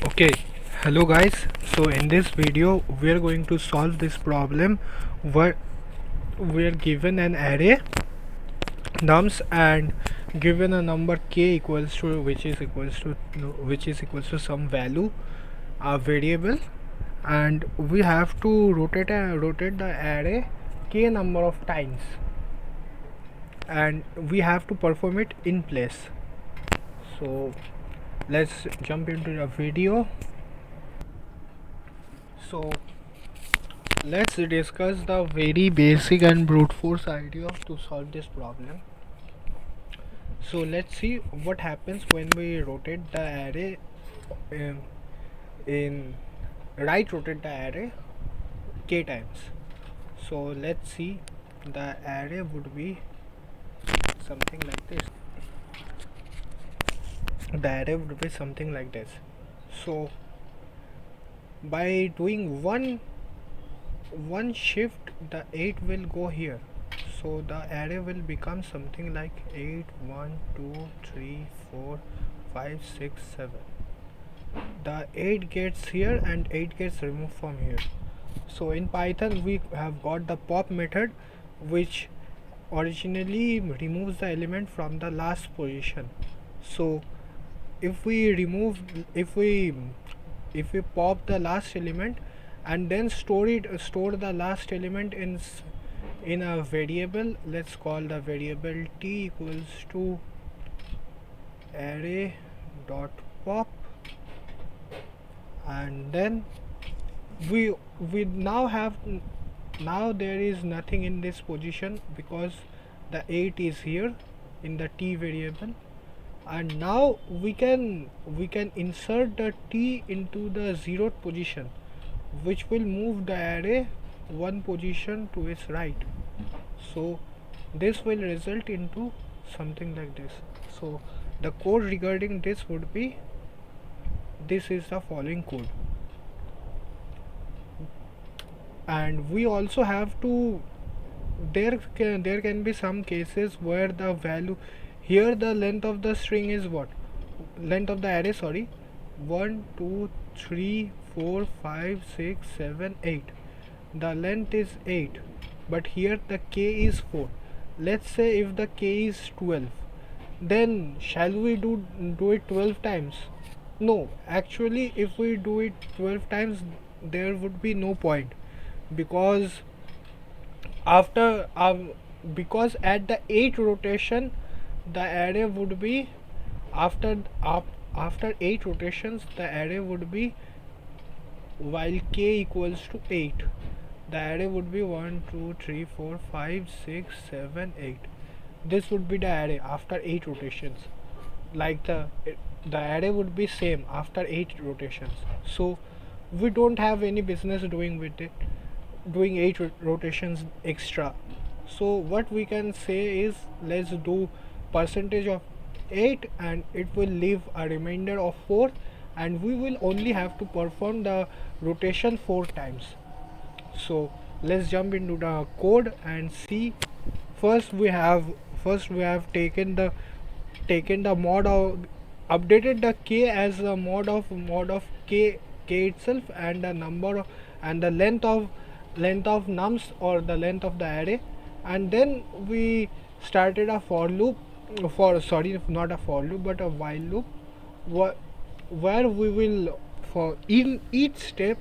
Okay, hello guys. So in this video we are going to solve this problem where we are given an array nums and given a number k equals to which is equals to some value, a variable, and we have to rotate the array k number of times, and we have to perform it in place. So let's jump into the video. So let's discuss the very basic and brute force idea to solve this problem. So let's see what happens when we rotate the array in, in right rotate the array k times. So let's see, the array would be something like this. The array would be something like this. So by doing one shift, the 8 will go here, so the array will become something like 8 1 2 3 4 5 6 7. The 8 gets here and 8 gets removed from here. So in Python we have got the pop method, which originally removes the element from the last position. So if we remove if we pop the last element and then store the last element in a variable, let's call the variable t equals to array dot pop, and then we now there is nothing in this position because the 8 is here in the t variable, and now we can insert the t into the 0th position, which will move the array one position to its right. So this will result into something like this. So the code regarding this would be, this is the following code. And we also have to, there can be some cases where the value here, the length of the string is what, length of the array, sorry, 1 2 3 4 5 6 7 8. The length is 8, but here the k is 4. Let's say if the k is 12, then shall we do it 12 times? No, actually if we do it 12 times there would be no point, because after because at the 8 rotation the array would be, after after 8 rotations the array would be, while k equals to 8, the array would be 1 2 3 4 5 6 7 8. This would be the array after 8 rotations, like the array would be same after 8 rotations. So we don't have any business doing with it, doing 8 rotations extra. So what we can say is, let's do percentage of 8 and it will leave a remainder of 4, and we will only have to perform the rotation 4 times. So let's jump into the code and see. First we have taken the mod of, updated the k as a mod of k itself, and the number and the length of nums, or the length of the array. And then we started a for loop, for sorry, not a for loop but a while loop, where we will, for in each step,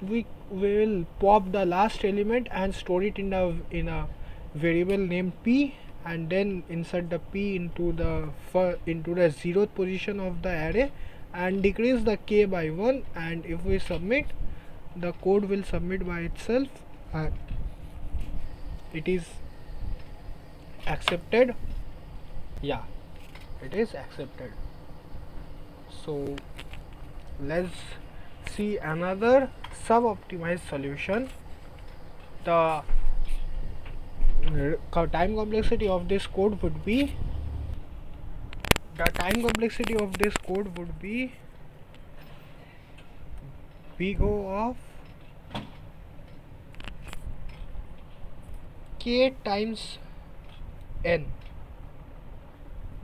we will pop the last element and store it in a variable named p, and then insert the p into the 0th position of the array and decrease the k by 1. And if we submit, the code will submit by itself, and it is accepted. Yeah, it is accepted. So let's see another sub-optimized solution. The time complexity of this code would be, big O of k times n,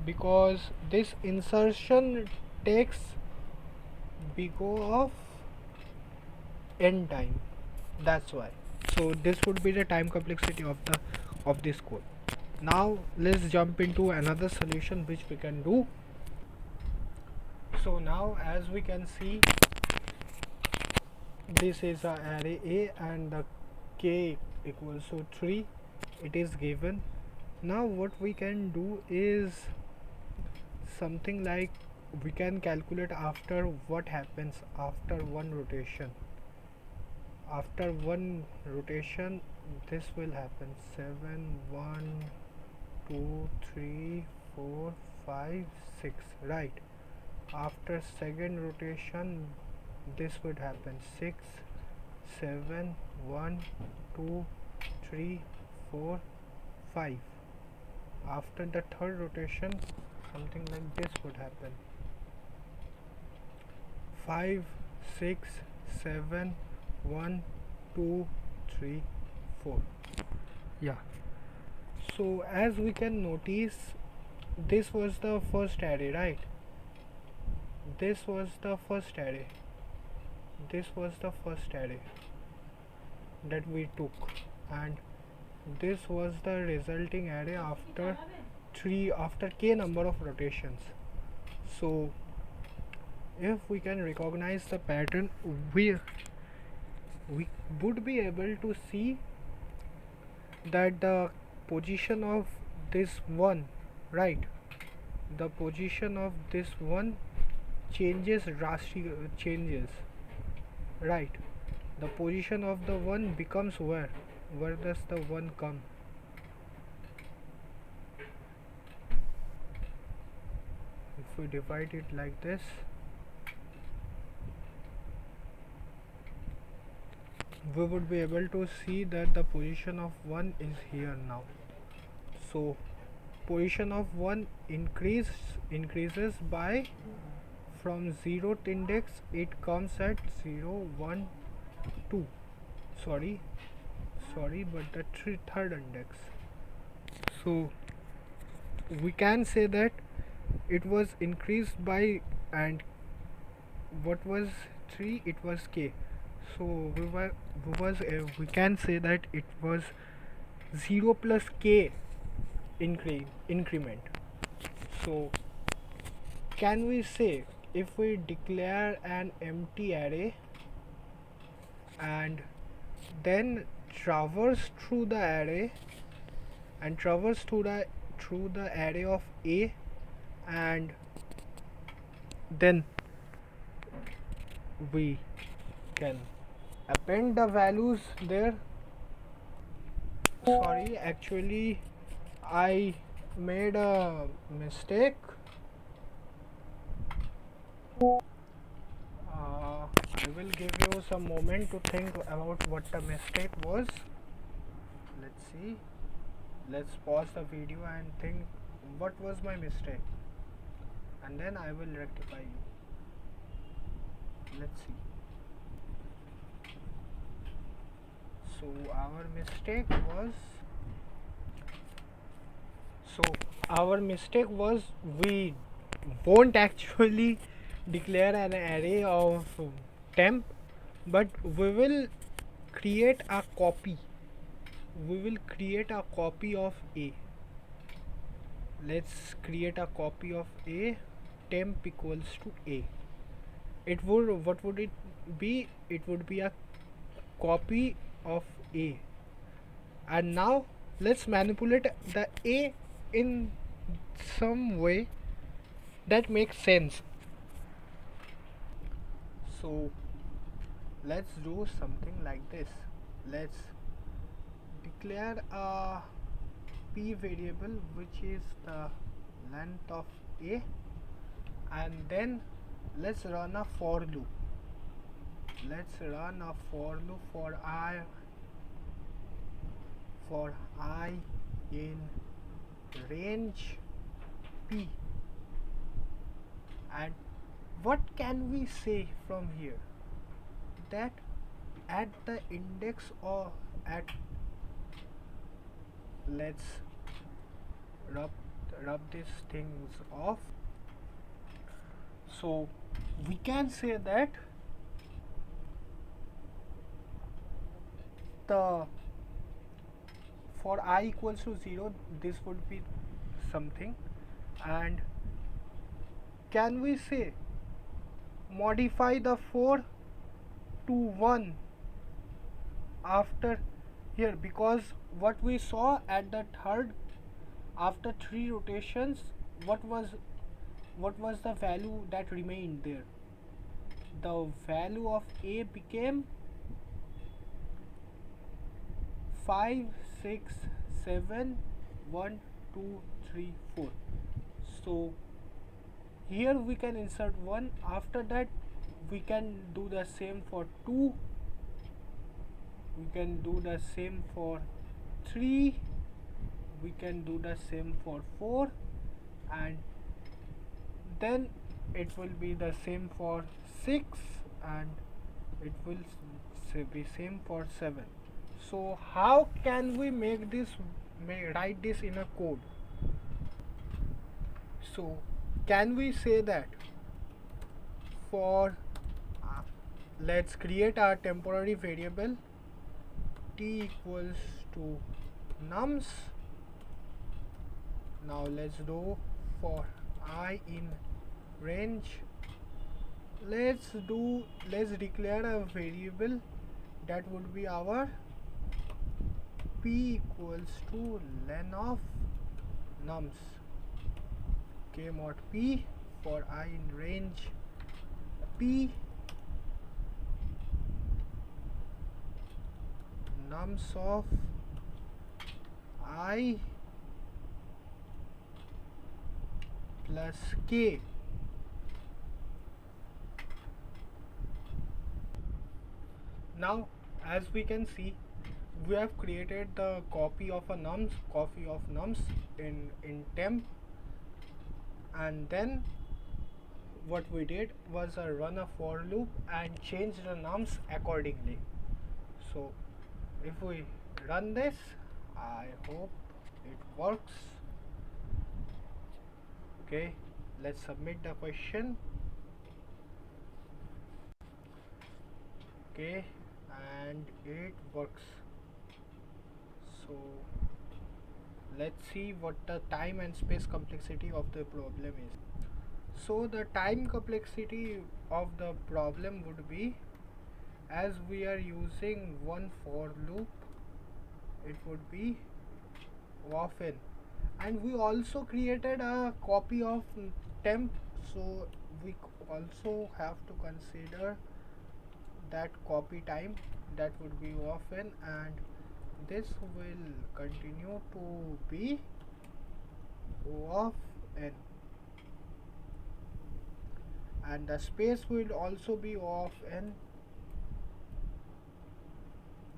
because this insertion takes big O of n time. That's why. So this would be the time complexity of this code. Now let's jump into another solution which we can do. So now as we can see, this is a array A and the k equals to 3, it is given. Now what we can do is something like we can calculate after what happens after one rotation. After one rotation this will happen 7 1 2 3 4 5 6, right? After second rotation this would happen 6 7 1 2 3 4 5. After the third rotation something like this would happen 5 6 7 1 2 3 4. Yeah, so as we can notice, this was the first array, right? This was the first array, this was the first array that we took, and this was the resulting array after k number of rotations. So if we can recognize the pattern, we would be able to see that the position of this one, right, the position of this one changes changes, right? The position of the one becomes where does the one come? If we divide it like this, we would be able to see that the position of 1 is here now. So position of 1 increases by, from 0th index it comes at 0 1 2, sorry but the third index. So we can say that it was increased by, and what was 3, it was k. So we can say that it was 0 plus k increment. So can we say, if we declare an empty array and then traverse through the array and traverse through the array of A, and then we can append the values there. Sorry, actually I made a mistake. I will give you some moment to think about what the mistake was. Let's see. Let's pause the video and think what was my mistake, and then I will rectify you. Let's see. So our mistake was we won't actually declare an array of temp, but we will create a copy of A. Let's create a copy of A. Temp equals to A. What would it be? It would be a copy of A. And now let's manipulate the A in some way that makes sense. So let's do something like this. Let's declare a p variable which is the length of A, and then let's run a for loop. Let's run a for loop for I in range p. And what can we say from here? That at the index, or at, let's rub these things off. So we can say that the for I equals to 0 this would be something, and can we say modify the 4 to 1 after here, because what we saw at the third, after 3 rotations, what was the value that remained there? The value of A became 5 6 7 1 2 3 4. So here we can insert 1. After that we can do the same for 2, we can do the same for 3, we can do the same for 4, and then it will be the same for 6, and it will be same for 7. So how can we make this, write this in a code? So can we say that for let's create our temporary variable t equals to nums. Now let's do for I in range, let's declare a variable that would be our p equals to len of nums, k mod p for I in range p nums of I plus k. Now as we can see, we have created the copy of nums in temp, and then what we did was run a for loop and change the nums accordingly. So if we run this, I hope it works. Okay, let's submit the question. Okay, and it works. So let's see what the time and space complexity of the problem is. So the time complexity of the problem would be, as we are using one for loop, it would be often, and we also created a copy of temp, so we also have to consider that copy time, that would be often, and this will continue to be of n, and the space will also be of n.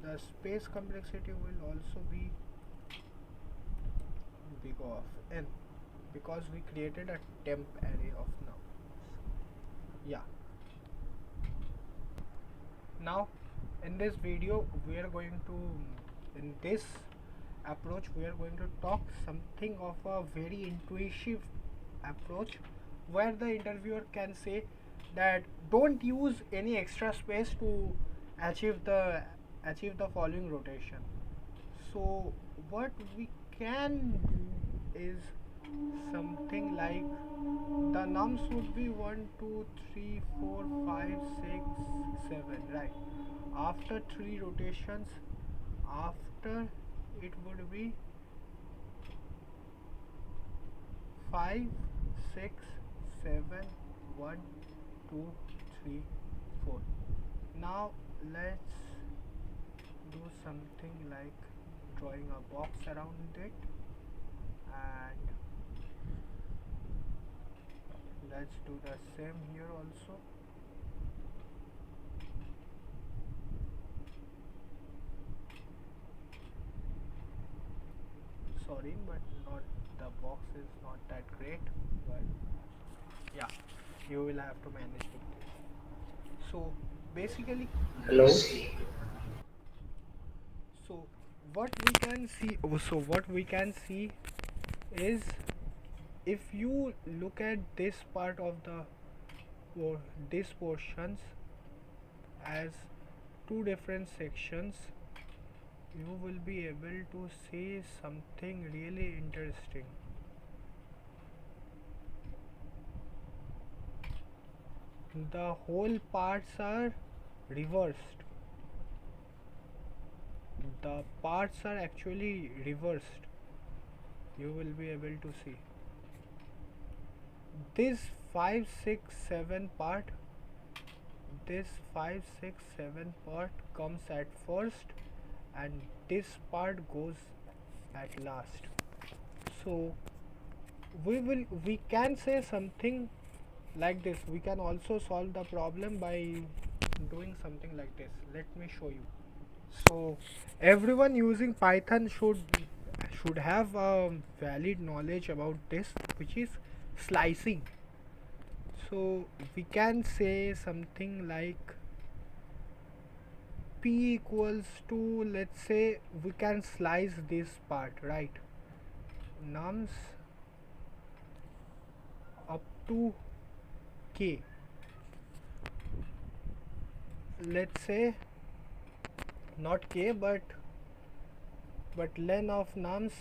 The space complexity will also be big of n, because we created a temp array of numbers. Yeah. Now in this video we are going to, in this approach we are going to talk something of a very intuitive approach, where the interviewer can say that don't use any extra space to achieve the following rotation. So what we can do is something like, the nums would be 1 2 3 4 5 6 7, right? After 3 rotations, after it would be 5 6 7 1 2 3 4. Now let's do something like drawing a box around it, and let's do the same here also. Sorry, but not, the box is not that great, but yeah, you will have to manage with this. So basically, Hello. so what we can see is, if you look at this part of the these portions as two different sections, you will be able to see something really interesting. The whole parts are reversed. The parts are actually reversed. You will be able to see this 5 6 7 part. This 5 6 7 part comes at first and this part goes at last. So we can say something like this. We can also solve the problem by doing something like this. Let me show you. So everyone using Python should have a valid knowledge about this, which is slicing. So we can say something like p equals to, let's say we can slice this part, right? Nums up to k. Let's say not k, but len of nums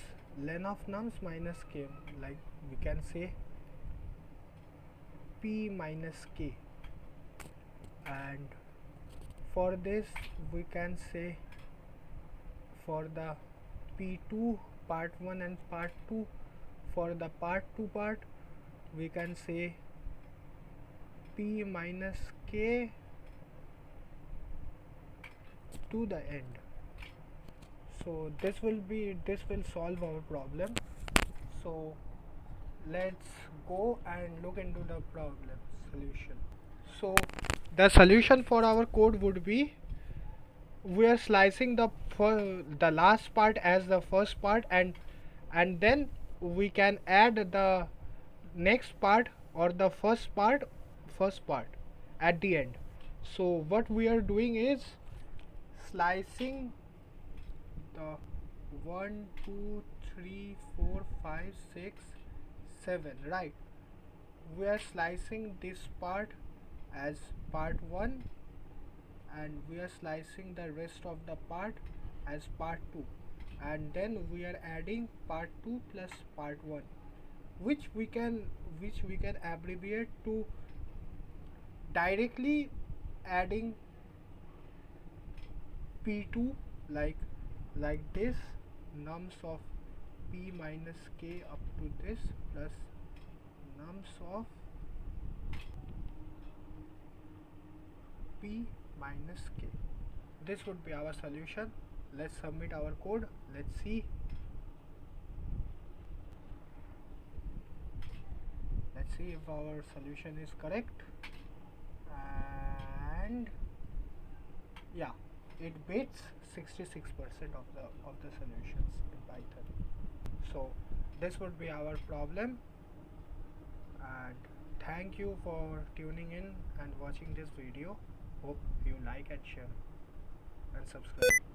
minus k, like we can say p minus k. And for this we can say, for the p2 part 1 and part 2, for the part 2 part we can say p minus k to the end. So this will solve our problem. So let's go and look into the problem solution. So the solution for our code would be, we are slicing the last part as the first part, and then we can add the next part or the first part at the end. So what we are doing is slicing the 1 2 3 4 5 6 7, right? We are slicing this part as part 1, and we are slicing the rest of the part as part 2, and then we are adding part 2 plus part 1, which we can abbreviate to directly adding p2, like this, nums of p minus k up to this plus nums of p minus k. This would be our solution. Let's submit our code. Let's see. Let's see if our solution is correct. And yeah, it beats 66% of the solutions in Python. So this would be our problem, and thank you for tuning in and watching this video. Hope you like and share and subscribe.